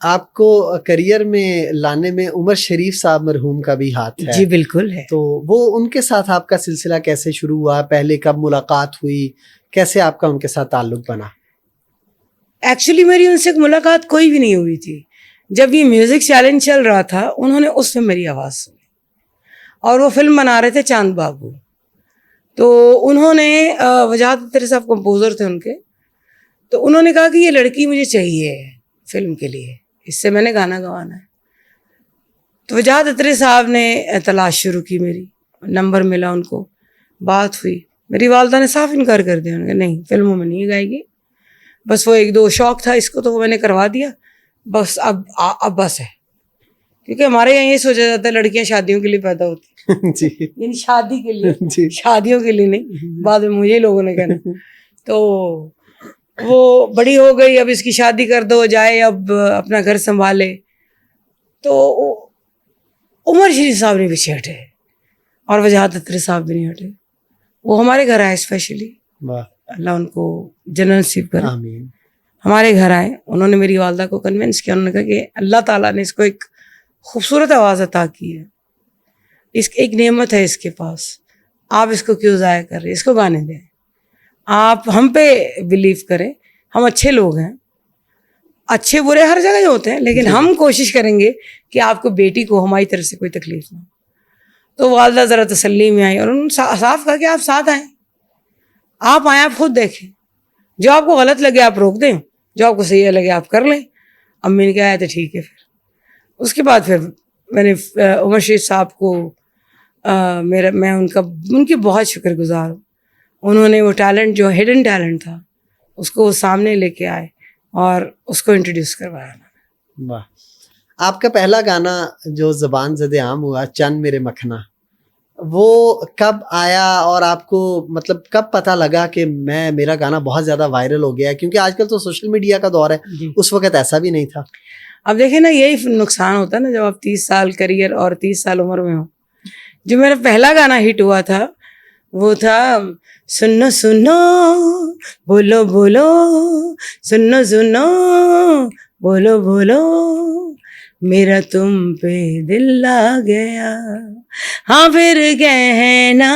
آپ کو کریئر میں لانے میں عمر شریف صاحب مرحوم کا بھی ہاتھ ہے. جی بالکل ہے. تو وہ ان کے ساتھ آپ کا سلسلہ کیسے شروع ہوا؟ پہلے کب ملاقات ہوئی؟ کیسے آپ کا ان کے ساتھ تعلق بنا؟ ایکچولی میری ان سے ملاقات کوئی بھی نہیں ہوئی تھی. جب یہ میوزک چیلنج چل رہا تھا انہوں نے اس میں میری آواز سنی اور وہ فلم بنا رہے تھے چاند بابو. تو انہوں نے وجاہت اختر صاحب کمپوزر تھے ان کے، تو انہوں نے کہا کہ یہ لڑکی مجھے چاہیے فلم کے لیے، اس سے میں نے گانا گوانا ہے. تو وجاہت اختر صاحب نے تلاش شروع کی، میری نمبر ملا ان کو، بات ہوئی. میری والدہ نے صاف انکار کر دیا، انہوں نے کہا نہیں فلموں میں نہیں گائے گی، بس وہ ایک دو شوق تھا اس کو تو وہ میں نے کروا دیا، بس اب بس ہے. کیونکہ ہمارے یہاں یہ سوچا جاتا ہے لڑکیاں شادیوں کے لیے پیدا ہوتی جی یعنی شادی کے لیے، جی شادیوں کے لیے نہیں. بعد میں مجھے لوگوں نے کہنا تو وہ بڑی ہو گئی، اب اس کی شادی کر دو جائے اب اپنا گھر سنبھالے. تو عمر شریف صاحب نے پیچھے ہٹے اور وجاہت اختر صاحب بھی نہیں ہٹے. وہ ہمارے گھر آئے اسپیشلی، واہ اللہ ان کو جنت نصیب کرے. آمین. ہمارے گھر آئے، انہوں نے میری والدہ کو کنونس کیا، انہوں نے کہا کہ اللہ تعالیٰ نے اس کو ایک خوبصورت آواز عطا کی ہے، اس ایک نعمت ہے اس کے پاس، آپ اس کو کیوں ضائع کر رہے، اس کو گانے دیں. آپ ہم پہ بلیو کریں، ہم اچھے لوگ ہیں، اچھے برے ہر جگہ ہی ہوتے ہیں، لیکن ہم کوشش کریں گے کہ آپ کو بیٹی کو ہماری طرف سے کوئی تکلیف نہ ہو. تو والدہ ذرا تسلی میں آئی اور انہوں نے صاف کہا کہ آپ ساتھ آئیں، آپ آئیں، آپ خود دیکھیں، جو آپ کو غلط لگے آپ روک دیں، جو آپ کو صحیح لگے آپ کر لیں. امی نے کہا تو ٹھیک ہے. پھر اس کے بعد پھر میں نے عمر شریف صاحب کو میں ان کی بہت شکر گزار ہوں. انہوں نے وہ ٹیلنٹ جو ہڈن ٹیلنٹ تھا اس کو وہ سامنے لے کے آئے اور اس کو انٹروڈیوس کروایا. واہ. آپ کا پہلا گانا جو زبان زد عام ہوا، چند میرے مکھنا، وہ کب آیا اور آپ کو مطلب کب پتہ لگا کہ میرا گانا بہت زیادہ وائرل ہو گیا ہے؟ کیونکہ آج کل تو سوشل میڈیا کا دور ہے، اس وقت ایسا بھی نہیں تھا. اب دیکھیں نا، یہی نقصان ہوتا ہے نا جب آپ 30 سال کریئر اور 30 سال عمر میں ہو. جو میرا پہلا گانا ہٹ ہوا تھا وہ تھا سنو سنو بولو بولو، سنو سنو بولو بولو، میرا تم پہ دل آ گیا، ہاں پھر کہنا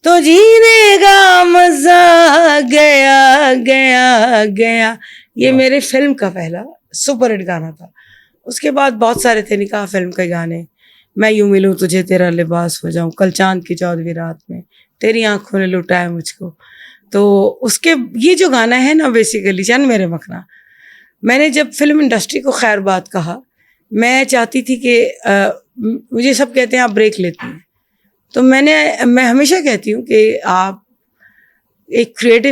تو جینے کا مزہ گیا گیا گیا. یہ میرے فلم کا پہلا سپر ہٹ گانا تھا. اس کے بعد بہت سارے تھے نکاح فلم کے گانے، میں یوں ملوں تجھے تیرا لباس ہو جاؤں، کل چاند کی 14ویں رات میں، تیری آنکھوں نے لٹایا مجھ کو. تو اس کے یہ جو گانا ہے نا بیسیکلی چند میرے مکھنا، میں نے جب فلم انڈسٹری کو خیر بات کہا، میں چاہتی تھی کہ مجھے سب کہتے ہیں آپ بریک لیتی ہیں، تو میں ہمیشہ کہتی ہوں کہ آپ ایک کریٹو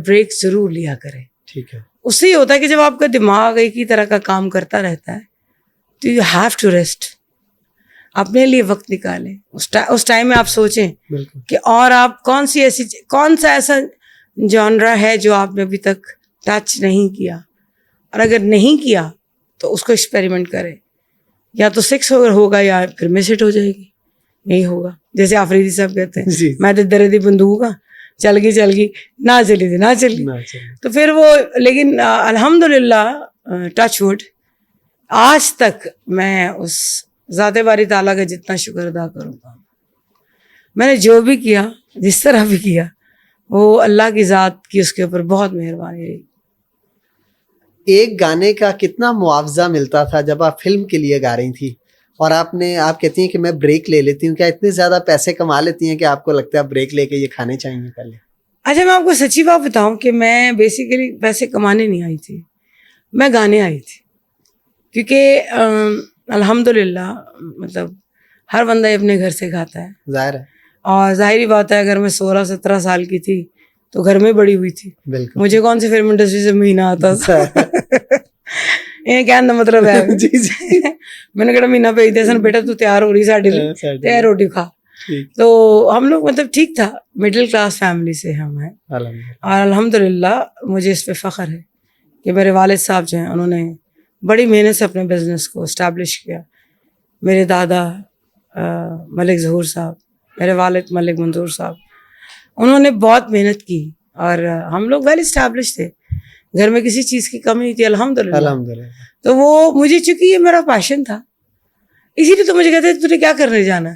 بریک ضرور لیا کریں. ٹھیک ہے. اس سے یہ ہوتا ہے کہ جب آپ کا دماغ ایک ہی طرح کا کام کرتا رہتا ہے تو یو ہیو ٹو ریسٹ، اپنے لیے وقت نکالیں. اس ٹائم میں آپ سوچیں کہ اور آپ کون سا ایسا جانرا ہے جو آپ نے ابھی تک ٹچ نہیں کیا، اور اگر نہیں کیا تو اس کو ایکسپیریمنٹ کریں. یا تو 6 ہوگا یا پھر مس ہٹ ہو جائے گی، نہیں ہوگا. جیسے آفریدی صاحب کہتے ہیں میں تو دردی بندوق ہاں، چل گئی نہ چلی تھی نہ چلی. تو پھر وہ لیکن الحمدللہ ٹچ وڈ آج تک میں اس ذات باری تعالیٰ کا جتنا شکر ادا کروں گا، میں نے جو بھی کیا جس طرح بھی کیا وہ اللہ کی ذات کی اس کے اوپر بہت مہربانی رہی. ایک گانے کا کتنا معاوضہ ملتا تھا جب آپ فلم کے لیے گا رہی تھی، اور آپ کہتی ہیں کہ میں بریک لے لیتی ہوں، کیا اتنے زیادہ پیسے کما لیتی ہیں کہ آپ کو لگتا ہے بریک لے کے یہ کھانے چاہیے پہلے؟ اچھا میں آپ کو سچی بات بتاؤں کہ میں بیسیکلی پیسے کمانے نہیں آئی تھی، میں گانے آئی تھی. کیونکہ الحمدللہ مطلب ہر بندہ اپنے گھر سے گاتا ہے، ظاہر ہے، اور ظاہری بات ہے اگر میں 16-17 سال کی تھی تو گھر میں بڑی ہوئی تھی. بالکل. مجھے کون سی فلم انڈسٹری سے مہینہ آتا تھا یہ کہنے کا مطلب ہے میں نے کہا مہینہ بھیج دیا سن بیٹا تو تیار ہو رہی ساڑھے لیے تیار روٹی کھا. تو ہم لوگ مطلب ٹھیک تھا، مڈل کلاس فیملی سے ہم ہیں، اور الحمدللہ مجھے اس پہ فخر ہے کہ میرے والد صاحب جو ہیں انہوں نے بڑی محنت سے اپنے بزنس کو اسٹیبلش کیا. میرے دادا ملک ظہور صاحب، میرے والد ملک منظور صاحب، انہوں نے بہت محنت کی اور ہم لوگ ویل اسٹیبلش تھے. گھر میں کسی چیز کی کمی نہیں تھی الحمدللہ. الحمدللہ. تو وہ مجھے چونکہ یہ میرا پیشن تھا اسی لیے تو مجھے کہتے تجھے کیا کرنے جانا ہے.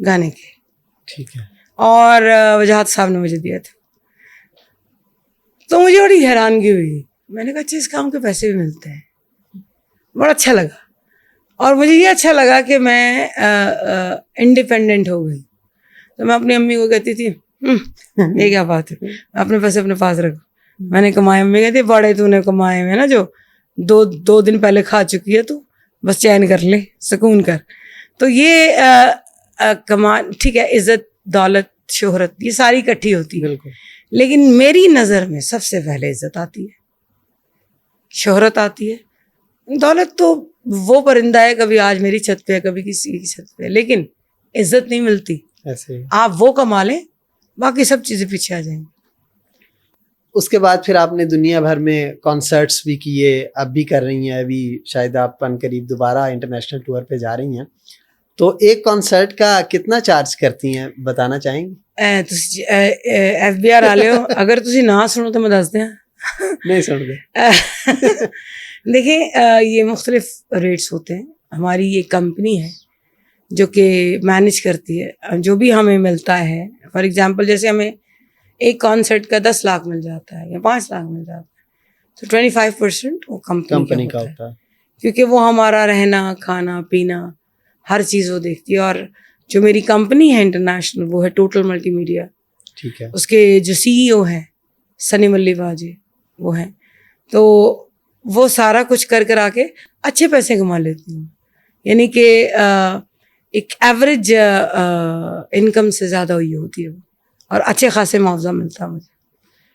گانے کے. ٹھیک ہے. اور وجاہت صاحب نے مجھے دیا تھا. تو مجھے بڑی حیرانگی ہوئی. میں نے کہا اچھا اس کام کے پیسے بھی ملتے ہیں. بڑا اچھا لگا. اور مجھے یہ اچھا لگا کہ میں انڈیپینڈنٹ ہو گئی. تو میں اپنی امی کو کہتی تھی یہ کیا بات ہے, اپنے پیسے اپنے پاس رکھو, میں نے کمائے. امی کہتی بڑے تو نے کمائے ہوئے نا جو دو دن پہلے کھا چکی ہے تو بس چین کر لے, سکون کر. تو یہ کمان ٹھیک ہے, عزت دولت شہرت یہ ساری اکٹھی ہوتی ہے, بالکل. لیکن میری نظر میں سب سے پہلے عزت آتی ہے, شہرت آتی ہے. دولت تو وہ پرندہ ہے, کبھی آج میری چھت پہ ہے کبھی کسی کی چھت پہ ہے, لیکن عزت نہیں ملتی. ایسے آپ وہ کما لیں باقی سب چیزیں پیچھے آ جائیں گی. اس کے بعد پھر آپ نے دنیا بھر میں کانسرٹس بھی کیے, اب بھی کر رہی ہیں, ابھی شاید آپ ان قریب دوبارہ انٹرنیشنل ٹور پہ جا رہی ہیں. تو ایک کانسرٹ کا کتنا چارج کرتی ہیں بتانا چاہیں گی؟ ایف بی آر والے ہو, اگر تسی نہ سنو تو میں دس دیں. نہیں سن دے. دیکھیں یہ مختلف ریٹس ہوتے ہیں. ہماری یہ کمپنی ہے جو کہ مینیج کرتی ہے جو بھی ہمیں ملتا ہے. فار ایگزامپل جیسے ہمیں ایک کانسرٹ کا 10 لاکھ مل جاتا ہے یا 5 لاکھ مل جاتا ہے تو 25% وہ کمپنی کا ہوتا ہے, کیونکہ وہ ہمارا رہنا کھانا پینا ہر چیز وہ دیکھتی ہے. اور جو میری کمپنی ہے انٹرنیشنل وہ ہے ٹوٹل ملٹی میڈیا. ٹھیک ہے. اس کے جو سی ای او ہیں سنی ملی واجے وہ ہیں, تو وہ سارا کچھ کر آ کے اچھے پیسے کما لیتی ہوں. یعنی کہ ایک ایوریج انکم سے زیادہ ہوئی ہوتی ہے وہ, اور اچھے خاصے معاوضہ ملتا ہے مجھے.